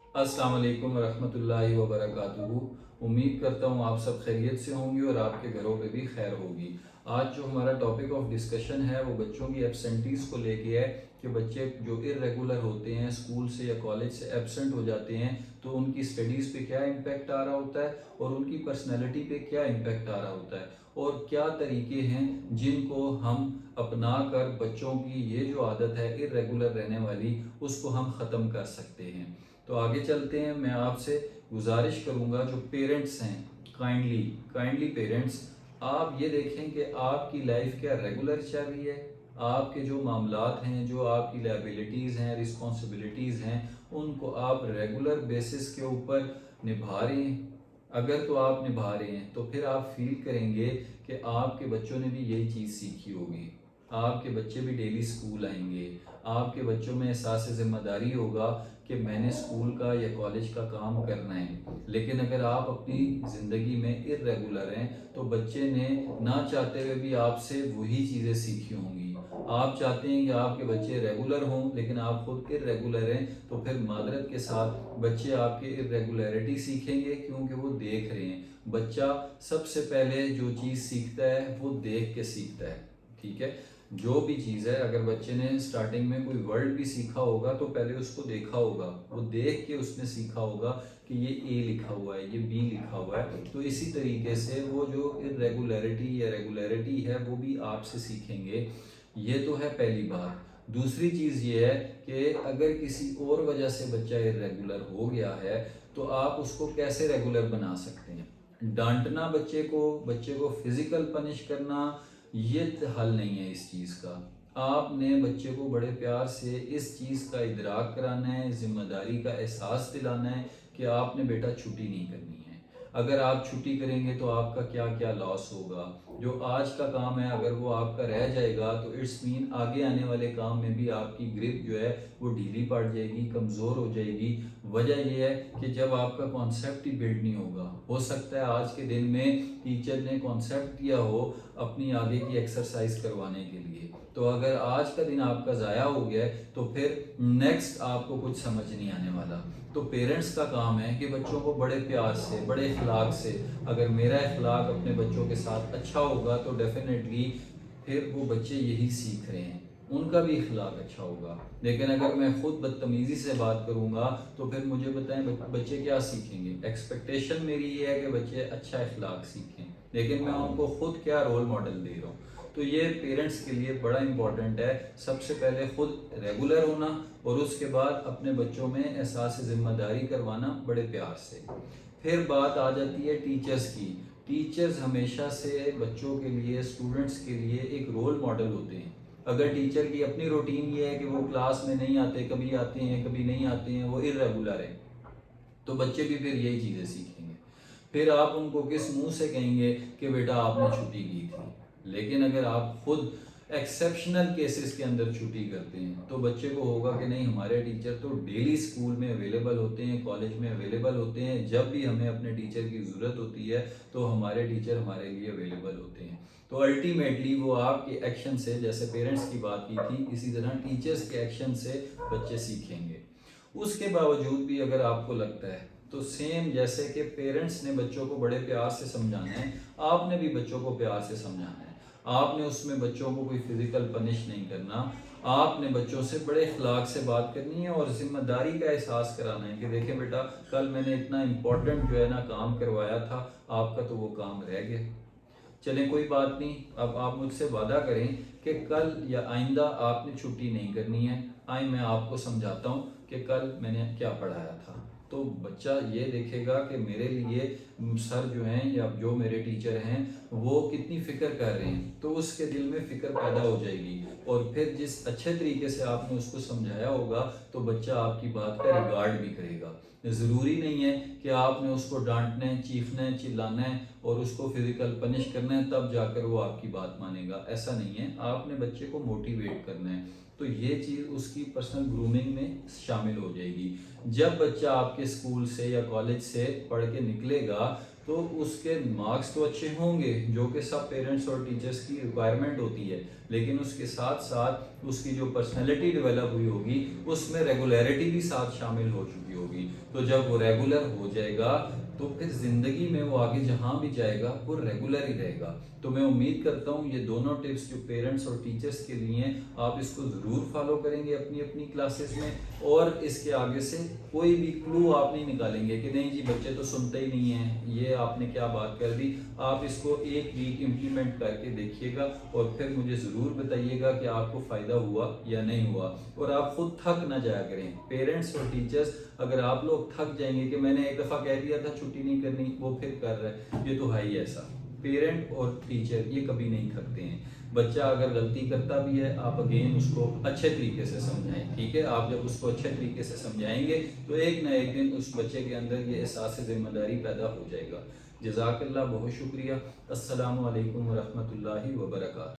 अस्सलाम वालेकुम वरहमतुल्लाहि वबरकातुहू। उम्मीद करता हूँ आप सब खैरियत से होंगे और आपके घरों पे भी खैर होगी। आज जो हमारा टॉपिक ऑफ डिस्कशन है वो बच्चों की एब्सेंटीज़ को लेके है कि बच्चे जो इर्रेगुलर होते हैं, स्कूल से या कॉलेज से एब्सेंट हो जाते हैं, तो उनकी स्टडीज़ पे क्या इम्पेक्ट आ रहा होता है और उनकी पर्सनैलिटी पे क्या इम्पेक्ट आ रहा होता है, और क्या तरीके हैं जिनको हम अपना कर बच्चों की ये जो आदत है इर्रेगुलर रहने वाली उसको हम ख़त्म कर सकते हैं। तो आगे चलते हैं। मैं आपसे गुजारिश करूंगा, जो पेरेंट्स हैं, काइंडली काइंडली पेरेंट्स, आप ये देखें कि आपकी लाइफ क्या रेगुलर चल रही है। आपके जो मामलात हैं, जो आपकी लायबिलिटीज़ हैं, रिस्पॉन्सिबिलिटीज़ हैं, उनको आप रेगुलर बेसिस के ऊपर निभा रहे हैं। अगर तो आप निभा रहे हैं तो फिर आप फील करेंगे कि आपके बच्चों ने भी यही चीज़ सीखी होगी। आपके बच्चे भी डेली स्कूल आएंगे, आपके बच्चों में एहसास ज़िम्मेदारी होगा कि मैंने स्कूल का या कॉलेज का काम करना है। लेकिन अगर आप अपनी ज़िंदगी में इर्रेगुलर हैं तो बच्चे ने ना चाहते हुए भी आपसे वही चीज़ें सीखी होंगी। आप चाहते हैं कि आपके बच्चे रेगुलर हों, लेकिन आप खुद इर्रेगुलर हैं, तो फिर मादरत के साथ बच्चे आपके इर्रेगुलरिटी सीखेंगे, क्योंकि वो देख रहे हैं। बच्चा सबसे पहले जो चीज़ सीखता है वो देख के सीखता है। ठीक है, जो भी चीज़ है, अगर बच्चे ने स्टार्टिंग में कोई वर्ड भी सीखा होगा तो पहले उसको देखा होगा, वो देख के उसने सीखा होगा कि ये ए लिखा हुआ है, ये बी लिखा हुआ है। तो इसी तरीके से वो जो इरेगुलरिटी या रेगुलरिटी है वो भी आपसे सीखेंगे। ये तो है पहली बात। दूसरी चीज़ ये है कि अगर किसी और वजह से बच्चा इरेगुलर हो गया है तो आप उसको कैसे रेगुलर बना सकते हैं। डांटना बच्चे को फिजिकल पनिश करना, ये हल नहीं है इस चीज़ का। आपने बच्चे को बड़े प्यार से इस चीज़ का इदराक कराना है, जिम्मेदारी का एहसास दिलाना है कि आपने बेटा छुट्टी नहीं करनी है। अगर आप छुट्टी करेंगे तो आपका क्या क्या लॉस होगा। जो आज का काम है अगर वो आपका रह जाएगा तो इट्स मीन आगे आने वाले काम में भी आपकी ग्रिप जो है वो ढीली पड़ जाएगी, कमज़ोर हो जाएगी। वजह यह है कि जब आपका कॉन्सेप्ट ही बिल्ड नहीं होगा, हो सकता है आज के दिन में टीचर ने कॉन्सेप्ट दिया हो अपनी आगे की एक्सरसाइज करवाने के लिए, तो अगर आज का दिन आपका ज़ाया हो गया है तो फिर नेक्स्ट आपको कुछ समझ नहीं आने वाला। तो पेरेंट्स का काम है कि बच्चों को बड़े प्यार से, बड़े इखलाक से, अगर मेरा इखलाक अपने बच्चों के साथ अच्छा होगा तो डेफिनेटली फिर वो बच्चे यही सीख रहे हैं, उनका भी इखलाक अच्छा होगा। लेकिन अगर मैं खुद बदतमीज़ी से बात करूँगा तो फिर मुझे बताएं बच्चे क्या सीखेंगे। एक्सपेक्टेशन मेरी ये है कि बच्चे अच्छा इखलाक सीखें, लेकिन मैं उनको खुद क्या रोल मॉडल दे रहा हूँ। तो ये पेरेंट्स के लिए बड़ा इंपॉर्टेंट है, सबसे पहले खुद रेगुलर होना और उसके बाद अपने बच्चों में एहसास ज़िम्मेदारी करवाना बड़े प्यार से। फिर बात आ जाती है टीचर्स की। टीचर्स हमेशा से बच्चों के लिए, स्टूडेंट्स के लिए एक रोल मॉडल होते हैं। अगर टीचर की अपनी रूटीन ये है कि वो क्लास में नहीं आते, कभी आते हैं कभी नहीं आते हैं, वो इर्रेगुलर है, तो बच्चे भी फिर यही चीज़ें सीखेंगे। फिर आप उनको किस मुंह से कहेंगे कि बेटा आपने छुट्टी की थी। लेकिन अगर आप खुद एक्सेप्शनल केसेस के अंदर छुट्टी करते हैं तो बच्चे को होगा कि नहीं, हमारे टीचर तो डेली स्कूल में अवेलेबल होते हैं, कॉलेज में अवेलेबल होते हैं, जब भी हमें अपने टीचर की ज़रूरत होती है तो हमारे टीचर हमारे लिए अवेलेबल होते हैं। तो अल्टीमेटली वो आपके एक्शन से, जैसे पेरेंट्स की बात की थी, इसी तरह टीचर्स के एक्शन से बच्चे सीखेंगे। उसके बावजूद भी अगर आपको लगता है तो सेम जैसे कि पेरेंट्स ने बच्चों को बड़े प्यार से समझाना है, आपने भी बच्चों को प्यार से समझाना है। आपने उसमें बच्चों को कोई फिजिकल पनिश नहीं करना, आपने बच्चों से बड़े इखलाक से बात करनी है और जिम्मेदारी का एहसास कराना है कि देखें बेटा, कल मैंने इतना इम्पोर्टेंट जो है ना काम करवाया था, आपका तो वो काम रह गया। चलें कोई बात नहीं, अब आप मुझसे वादा करें कि कल या आइंदा आपने छुट्टी नहीं करनी है। आए मैं आपको समझाता हूँ कि कल मैंने क्या पढ़ाया था। तो बच्चा ये देखेगा कि मेरे लिए सर जो हैं या जो मेरे टीचर हैं वो कितनी फ़िक्र कर रहे हैं, तो उसके दिल में फ़िक्र पैदा हो जाएगी। और फिर जिस अच्छे तरीके से आपने उसको समझाया होगा तो बच्चा आपकी बात का रिगार्ड भी करेगा। ज़रूरी नहीं है कि आपने उसको डांटना है, चीखना है, चिल्लाना है और उसको फिजिकल पनिश करना है तब जाकर वो आपकी बात मानेगा, ऐसा नहीं है। आपने बच्चे को मोटिवेट करना है, तो ये चीज़ उसकी पर्सनल ग्रूमिंग में शामिल हो जाएगी। जब बच्चा आपके स्कूल से या कॉलेज से पढ़ के निकलेगा तो उसके मार्क्स तो अच्छे होंगे, जो कि सब पेरेंट्स और टीचर्स की रिक्वायरमेंट होती है, لیکن اس کے ساتھ ساتھ اس کی جو پرسنالٹی ڈیولپ ہوئی ہوگی اس میں ریگولیرٹی بھی ساتھ شامل ہو چکی ہوگی. تو جب وہ ریگولر ہو جائے گا تو پھر زندگی میں وہ آگے جہاں بھی جائے گا وہ ریگولر ہی رہے گا. تو میں امید کرتا ہوں یہ دونوں ٹپس جو پیرنٹس اور ٹیچرز کے لیے ہیں آپ اس کو ضرور فالو کریں گے اپنی اپنی کلاسز میں, اور اس کے آگے سے کوئی بھی کلو آپ نہیں نکالیں گے کہ نہیں جی بچے تو سنتے ہی نہیں ہیں, یہ آپ نے کیا بات کر دی. آپ اس کو ایک ویک امپلیمنٹ کر کے دیکھیے گا اور پھر مجھے ضرور بتائیے گا کہ آپ کو فائدہ ہوا یا نہیں ہوا. اور آپ خود تھک نہ جایا کریں, پیرنٹس اور ٹیچرز اگر آپ لوگ تھک جائیں گے کہ میں نے ایک دفعہ کہہ دیا تھا چھٹی نہیں کرنی وہ پھر کر رہا ہے, یہ تو ہے ہی ایسا. پیرنٹ اور ٹیچر یہ کبھی نہیں تھکتے ہیں. بچہ اگر غلطی کرتا بھی ہے آپ اگین اس کو اچھے طریقے سے سمجھائیں, ٹھیک ہے. آپ جب اس کو اچھے طریقے سے سمجھائیں گے تو ایک نہ ایک دن اس بچے کے اندر یہ احساس ذمہ داری پیدا ہو جائے گا. جزاک اللہ, بہت شکریہ. السلام علیکم ورحمۃ اللہ وبرکاتہ.